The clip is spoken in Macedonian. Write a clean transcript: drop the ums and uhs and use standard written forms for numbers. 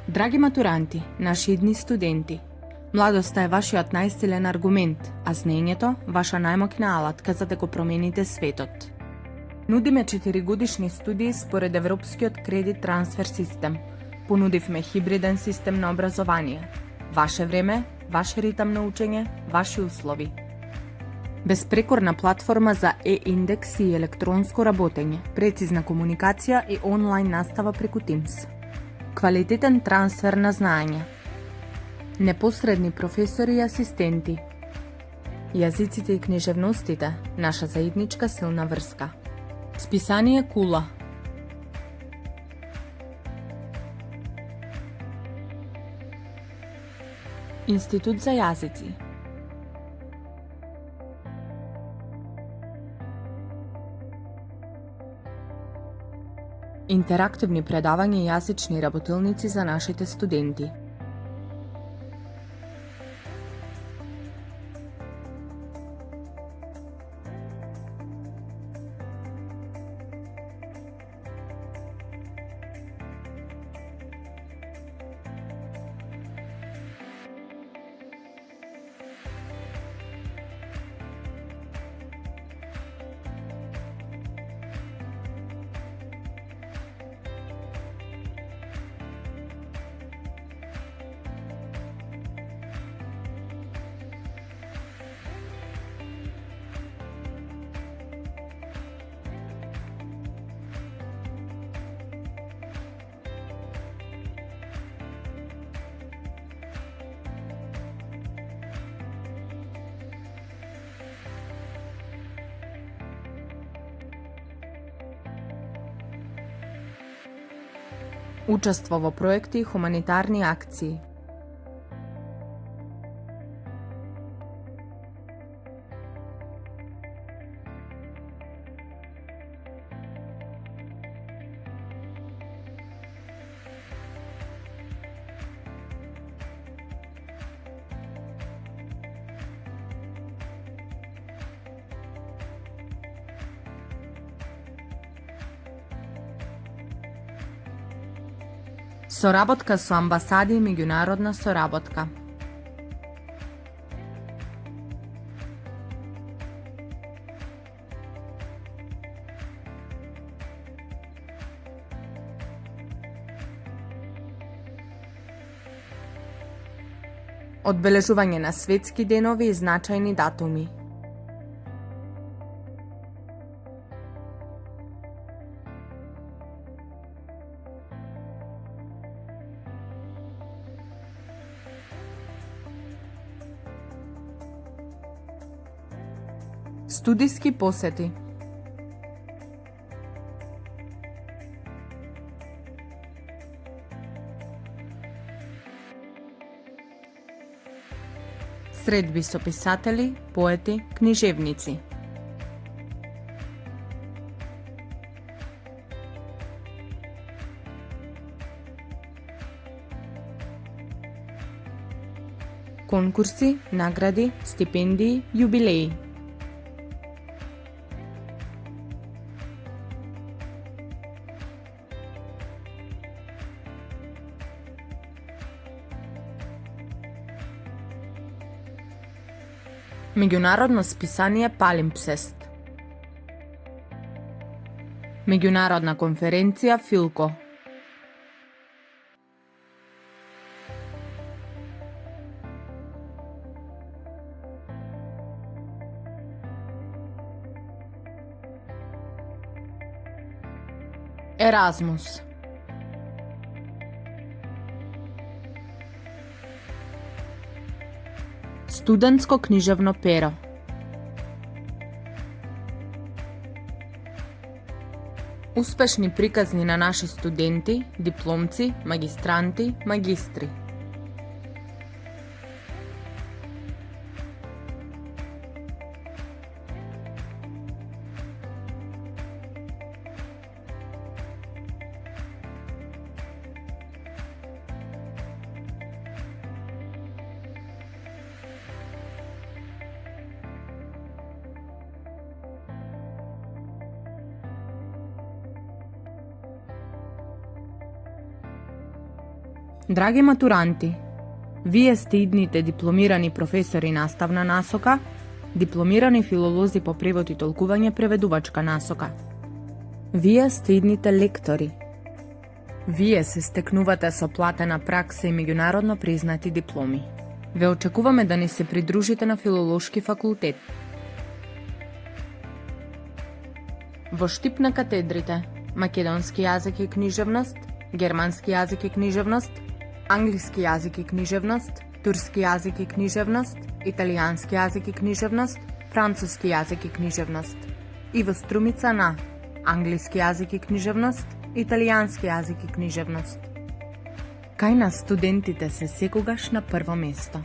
Драги матуранти, наши идни студенти, младоста е вашиот најсилен аргумент, а знаењето ваша најмоќна алатка за да го промените светот. Нудиме 4-годишни студии според Европскиот кредит трансфер систем. Понудивме хибриден систем на образование. Ваше време, ваш ритам на учење, ваши услови. Безпрекорна платформа за e-индекс и електронско работење, прецизна комуникација и онлайн настава преку Teams. Квалитетен трансфер на знаење. Непосредни професори и асистенти. Јазиците и книжевностите, наша заедничка силна врска. Списание Кула. Институт за јазици. Интерактивни предавања и јазични работилници за нашите студенти. Учество во проекти и хуманитарни акции. Соработка со амбасади и меѓународна соработка. Одбележување на светски денови и значајни датуми. Студиски посети. Средби со писатели, поети, книжевници. Конкурси, награди, стипендии, јубилеи. Меѓународно списание Палимпсест. Меѓународна конференција Филко. Еразмус. Студентско книжевно перо. Успешни приказни на наши студенти, дипломци, магистранти, магистри. Драги матуранти, вие сте идните дипломирани професори наставна насока, дипломирани филолози по превод и толкување преведувачка насока. Вие сте идните лектори. Вие се стекнувате со платена пракса и меѓународно признати дипломи. Ве очекуваме да ни се придружите на филолошки факултет. Во штип на катедрите македонски јазик и книжевност, германски јазик и книжевност, англиски јазик и книжевност, турски јазик и книжевност, италијански јазик и книжевност, француски јазик и книжевност. И во струмица на англиски јазик и книжевност, италијански јазик и книжевност. Кај нас студентите се секогаш на прво место.